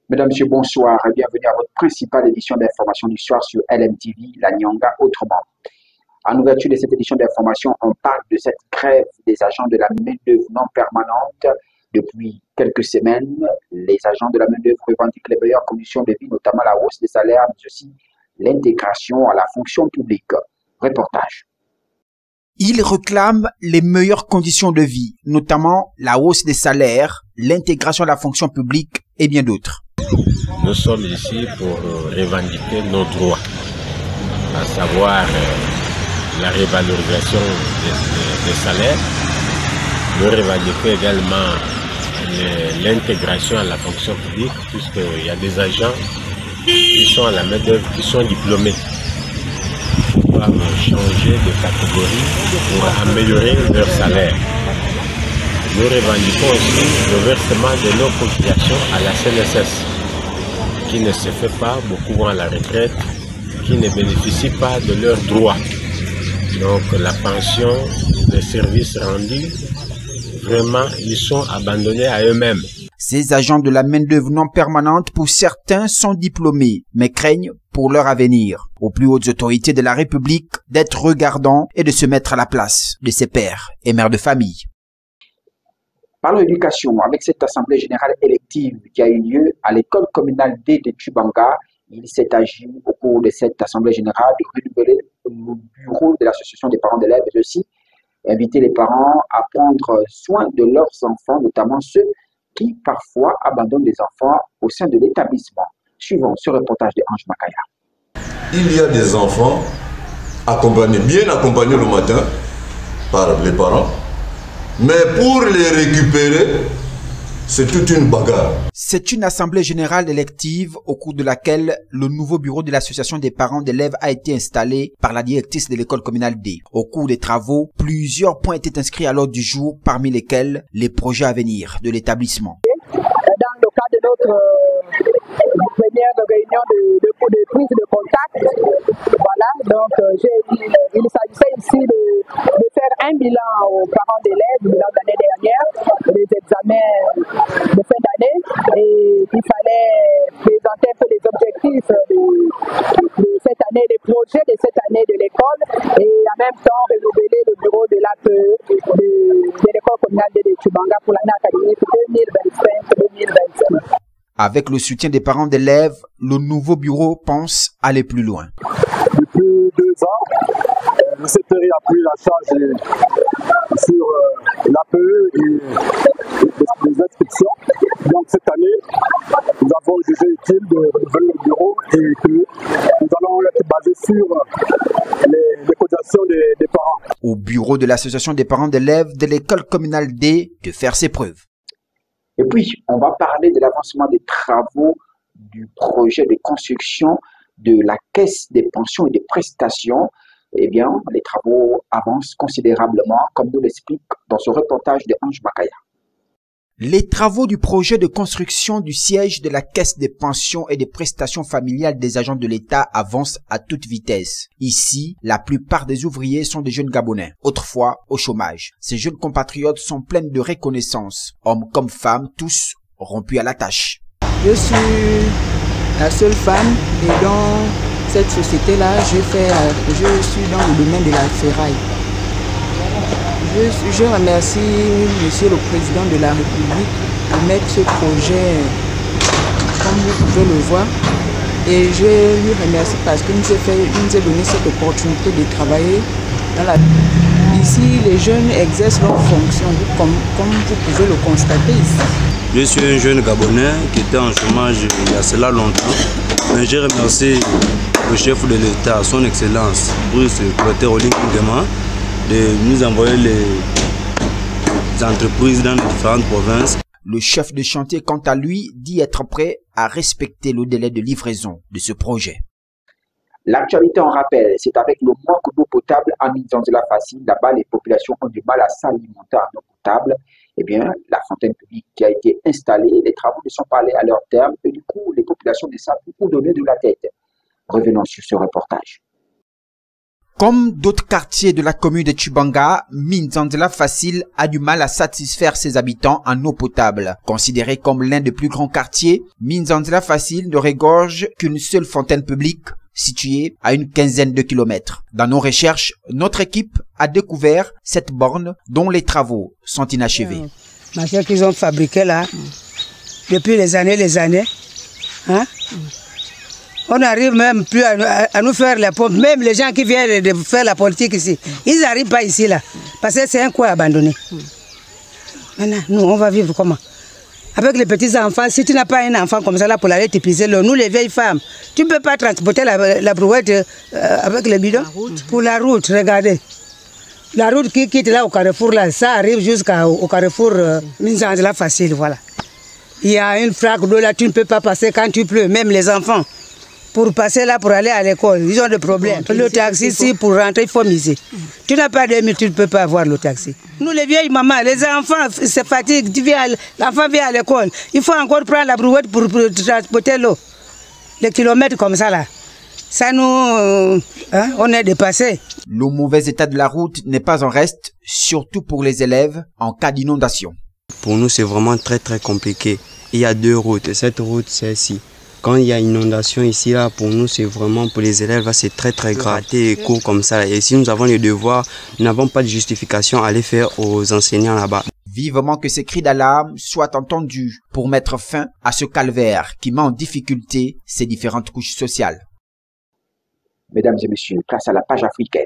Mesdames, Messieurs, bonsoir et bienvenue à votre principale édition d'information du soir sur LMTV, la Nyanga autrement. En ouverture de cette édition d'information, on parle de cette grève des agents de la main-d'œuvre non permanente. Depuis quelques semaines, les agents de la main-d'œuvre revendiquent les meilleures conditions de vie, notamment la hausse des salaires, mais aussi l'intégration à la fonction publique. Reportage. Ils réclament les meilleures conditions de vie, notamment la hausse des salaires, l'intégration à la fonction publique et bien d'autres. Nous sommes ici pour revendiquer nos droits, à savoir la révalorisation des salaires. Nous revendiquons également l'intégration à la fonction publique, puisqu'il y a des agents qui sont à la main-d'œuvre, qui sont diplômés. Ils doivent changer de catégorie pour améliorer leur salaire. Nous revendiquons aussi le versement de nos cotisations à la CNSS, qui ne se fait pas, beaucoup vont à la retraite, qui ne bénéficient pas de leurs droits. Donc la pension, les services rendus, vraiment, ils sont abandonnés à eux-mêmes. Ces agents de la main-d'œuvre non permanente, pour certains, sont diplômés, mais craignent pour leur avenir. Aux plus hautes autorités de la République d'être regardants et de se mettre à la place de ses pères et mères de famille. Parlons éducation, avec cette assemblée générale élective qui a eu lieu à l'école communale D de Tchibanga, il s'est agi au cours de cette assemblée générale de renouveler le bureau de l'association des parents d'élèves et aussi inviter les parents à prendre soin de leurs enfants, notamment ceux qui parfois abandonnent des enfants au sein de l'établissement. Suivons ce reportage de Ange Makaya. Il y a des enfants bien accompagnés le matin par les parents, mais pour les récupérer, c'est toute une bagarre. C'est une assemblée générale élective au cours de laquelle le nouveau bureau de l'association des parents d'élèves a été installé par la directrice de l'école communale D. Au cours des travaux, plusieurs points étaient inscrits à l'ordre du jour, parmi lesquels les projets à venir de l'établissement. Dans le cadre de notre première réunion de prise de contact, voilà, donc il s'agissait ici de faire un bilan aux parents d'élèves de l'année dernière, les examens de fin d'année, et il fallait présenter un peu les objectifs de cette année, les projets de cette année de l'école, et en même temps renouveler le bureau de l'APE de l'école communale de Tchibanga pour l'année académique 2025-2026. Avec le soutien des parents d'élèves, le nouveau bureau pense aller plus loin. Depuis 2 ans, le CPRI a pris la charge sur l'APE et les inscriptions. Donc cette année, nous avons jugé utile de renouveler le bureau et que nous allons être basés sur les cotisations des parents. Au bureau de l'association des parents d'élèves de l'école communale D de faire ses preuves. Et puis, on va parler de l'avancement des travaux du projet de construction de la caisse des pensions et des prestations. Eh bien, les travaux avancent considérablement, comme nous l'explique dans ce reportage de Ange Makaya. Les travaux du projet de construction du siège de la Caisse des pensions et des prestations familiales des agents de l'État avancent à toute vitesse. Ici, la plupart des ouvriers sont des jeunes Gabonais, autrefois au chômage. Ces jeunes compatriotes sont pleins de reconnaissance, hommes comme femmes, tous rompus à la tâche. Je suis la seule femme et dans cette société-là, je suis dans le domaine de la ferraille. Je remercie Monsieur le Président de la République de mettre ce projet, comme vous pouvez le voir. Et je lui remercie parce qu'il nous a donné cette opportunité de travailler dans la... Ici, les jeunes exercent leurs fonctions, comme vous pouvez le constater ici. Je suis un jeune Gabonais qui était en chômage il y a cela longtemps. Mais je remercie le chef de l'État, son Excellence, Bruce Clotaire Olinguema, de nous envoyer les entreprises dans les différentes provinces. Le chef de chantier, quant à lui, dit être prêt à respecter le délai de livraison de ce projet. L'actualité en rappelle, c'est avec le manque d'eau potable en Nzanzela facile. Là-bas, les populations ont du mal à s'alimenter en eau potable. Eh bien, la fontaine publique qui a été installée, les travaux ne sont pas allés à leur terme et du coup, les populations ne savent plus où donner de la tête. Revenons sur ce reportage. Comme d'autres quartiers de la commune de Tchibanga, Minzanzela Facile a du mal à satisfaire ses habitants en eau potable. Considéré comme l'un des plus grands quartiers, Minzanzela Facile ne regorge qu'une seule fontaine publique située à une quinzaine de kilomètres. Dans nos recherches, notre équipe a découvert cette borne dont les travaux sont inachevés. Machin qu'ils ont fabriqué là, depuis les années, hein? On n'arrive même plus à nous faire la pompe. Même les gens qui viennent de faire la politique ici, ils n'arrivent pas ici là. Parce que c'est un coin abandonné. Maintenant, nous, on va vivre comment? Avec les petits enfants, si tu n'as pas un enfant comme ça là pour aller t'épuiser l'eau, nous les vieilles femmes, tu ne peux pas transporter la brouette avec le bidon pour la route, regardez. La route qui quitte là au carrefour là, ça arrive jusqu'au carrefour Minzanzela Facile, voilà. Il y a une flaque d'eau là, tu ne peux pas passer quand tu pleut, même les enfants. Pour passer là, pour aller à l'école, ils ont des problèmes. Le taxi, ici, pour rentrer, il faut miser. Tu n'as pas de 2000, tu ne peux pas avoir le taxi. Nous, les vieilles mamans, les enfants se fatiguent. L'enfant vient à l'école. Il faut encore prendre la brouette pour transporter l'eau. Les kilomètres comme ça, là. Ça nous... on est dépassés. Le mauvais état de la route n'est pas en reste, surtout pour les élèves en cas d'inondation. Pour nous, c'est vraiment très compliqué. Il y a 2 routes. Et cette route, c'est ici. Quand il y a inondation ici, là, pour nous, c'est vraiment, pour les élèves, c'est très grave. Et court comme ça. Et si nous avons les devoirs, nous n'avons pas de justification à les faire aux enseignants là-bas. Vivement que ces cris d'alarme soient entendus pour mettre fin à ce calvaire qui met en difficulté ces différentes couches sociales. Mesdames et messieurs, place à la page africaine.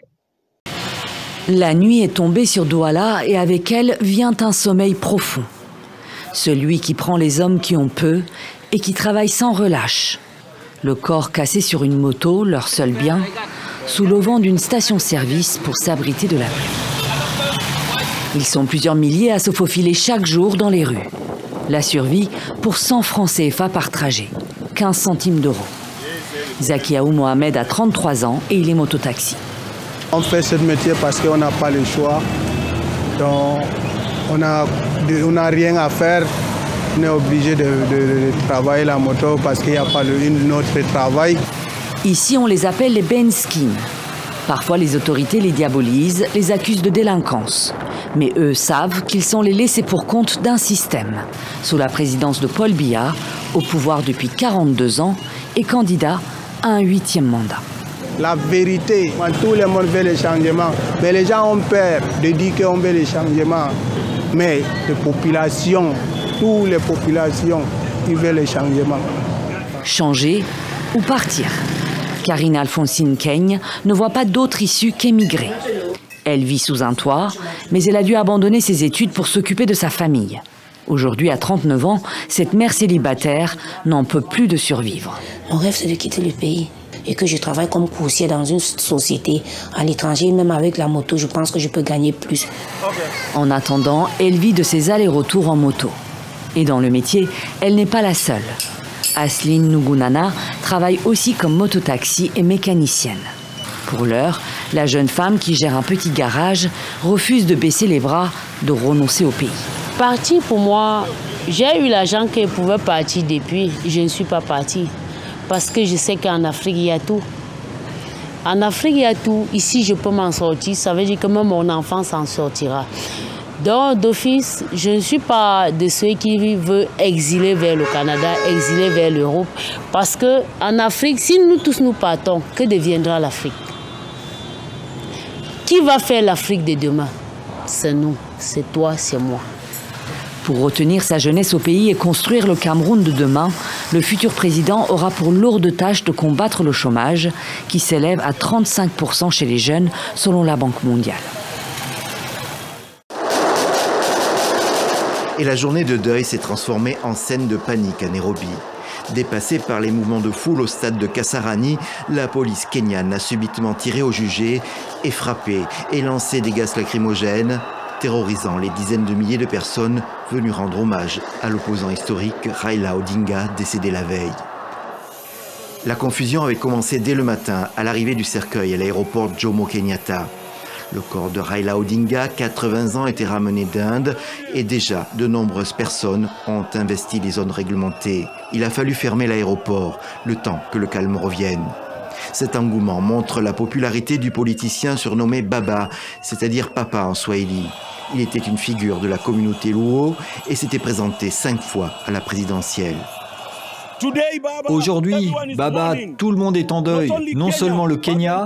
La nuit est tombée sur Douala et avec elle vient un sommeil profond. Celui qui prend les hommes qui ont peu et qui travaillent sans relâche. Le corps cassé sur une moto, leur seul bien, sous l'auvent d'une station-service pour s'abriter de la pluie. Ils sont plusieurs milliers à se faufiler chaque jour dans les rues. La survie pour 100 francs CFA par trajet, 15 centimes d'euros. Zakiaou Mohamed a 33 ans et il est mototaxi. On fait ce métier parce qu'on n'a pas le choix. Donc on n'a rien à faire. On est obligé de travailler la moto parce qu'il n'y a pas un autre travail. Ici, on les appelle les benskins. Parfois, les autorités les diabolisent, les accusent de délinquance. Mais eux savent qu'ils sont les laissés pour compte d'un système. Sous la présidence de Paul Biya, au pouvoir depuis 42 ans, et candidat à un 8e mandat. La vérité, tout le monde veut le changement. Mais les gens ont peur de dire qu'on veut le changement. Mais les populations, toutes les populations, ils veulent le changement. Changer ou partir. Karine Alphonsine Keigne ne voit pas d'autre issue qu'émigrer. Elle vit sous un toit, mais elle a dû abandonner ses études pour s'occuper de sa famille. Aujourd'hui, à 39 ans, cette mère célibataire n'en peut plus de survivre. Mon rêve, c'est de quitter le pays et que je travaille comme coursier dans une société à l'étranger. Même avec la moto, je pense que je peux gagner plus. En attendant, elle vit de ses allers-retours en moto. Et dans le métier, elle n'est pas la seule. Asline Nugunana travaille aussi comme mototaxi et mécanicienne. Pour l'heure, la jeune femme qui gère un petit garage refuse de baisser les bras, de renoncer au pays. Partir pour moi, j'ai eu l'argent qu'elle pouvait partir depuis. Je ne suis pas partie parce que je sais qu'en Afrique, il y a tout. En Afrique, il y a tout. Ici, je peux m'en sortir. Ça veut dire que même mon enfant s'en sortira. Donc, d'office, je ne suis pas de ceux qui veulent exiler vers le Canada, exiler vers l'Europe. Parce qu'en Afrique, si nous tous nous partons, que deviendra l'Afrique? Qui va faire l'Afrique de demain? C'est nous, c'est toi, c'est moi. Pour retenir sa jeunesse au pays et construire le Cameroun de demain, le futur président aura pour lourde tâche de combattre le chômage, qui s'élève à 35% chez les jeunes, selon la Banque mondiale. Et la journée de deuil s'est transformée en scène de panique à Nairobi. Dépassée par les mouvements de foule au stade de Kasarani, la police kenyane a subitement tiré au jugé et frappé et lancé des gaz lacrymogènes, terrorisant les dizaines de milliers de personnes venues rendre hommage à l'opposant historique Raila Odinga, décédé la veille. La confusion avait commencé dès le matin à l'arrivée du cercueil à l'aéroport Jomo Kenyatta. Le corps de Raila Odinga, 80 ans, était ramené d'Inde et déjà de nombreuses personnes ont investi les zones réglementées. Il a fallu fermer l'aéroport, le temps que le calme revienne. Cet engouement montre la popularité du politicien surnommé Baba, c'est-à-dire papa en swahili. Il était une figure de la communauté Luo et s'était présenté 5 fois à la présidentielle. Aujourd'hui, Baba, tout le monde est en deuil. Non seulement le Kenya,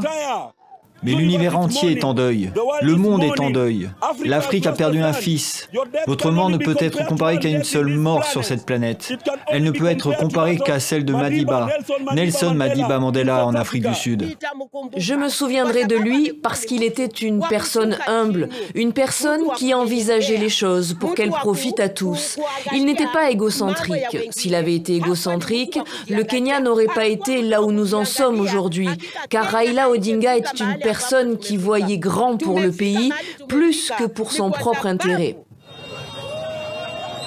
mais l'univers entier est en deuil. Le monde est en deuil. L'Afrique a perdu un fils. Votre mort ne peut être comparée qu'à une seule mort sur cette planète. Elle ne peut être comparée qu'à celle de Madiba, Nelson Madiba Mandela en Afrique du Sud. Je me souviendrai de lui parce qu'il était une personne humble, une personne qui envisageait les choses pour qu'elles profitent à tous. Il n'était pas égocentrique. S'il avait été égocentrique, le Kenya n'aurait pas été là où nous en sommes aujourd'hui, car Raila Odinga était une personne qui voyait grand pour le pays, plus que pour son propre intérêt.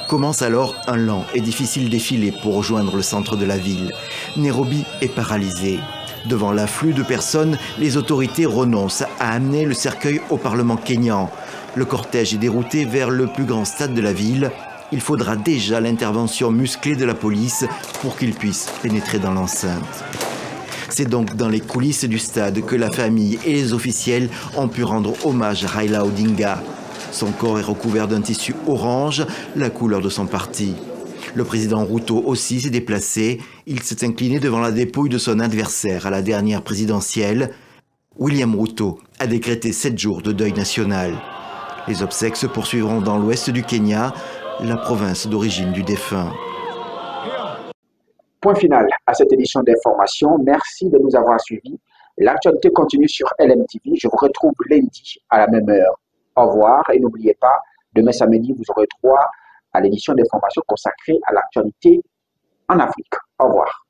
Commence alors un lent et difficile défilé pour rejoindre le centre de la ville. Nairobi est paralysée. Devant l'afflux de personnes, les autorités renoncent à amener le cercueil au Parlement kényan. Le cortège est dérouté vers le plus grand stade de la ville. Il faudra déjà l'intervention musclée de la police pour qu'ils puissent pénétrer dans l'enceinte. C'est donc dans les coulisses du stade que la famille et les officiels ont pu rendre hommage à Raila Odinga. Son corps est recouvert d'un tissu orange, la couleur de son parti. Le président Ruto aussi s'est déplacé. Il s'est incliné devant la dépouille de son adversaire à la dernière présidentielle. William Ruto a décrété 7 jours de deuil national. Les obsèques se poursuivront dans l'ouest du Kenya, la province d'origine du défunt. Point final à cette édition d'information. Merci de nous avoir suivis. L'actualité continue sur LMTV. Je vous retrouve lundi à la même heure. Au revoir et n'oubliez pas, demain samedi, vous aurez droit à l'édition d'information consacrée à l'actualité en Afrique. Au revoir.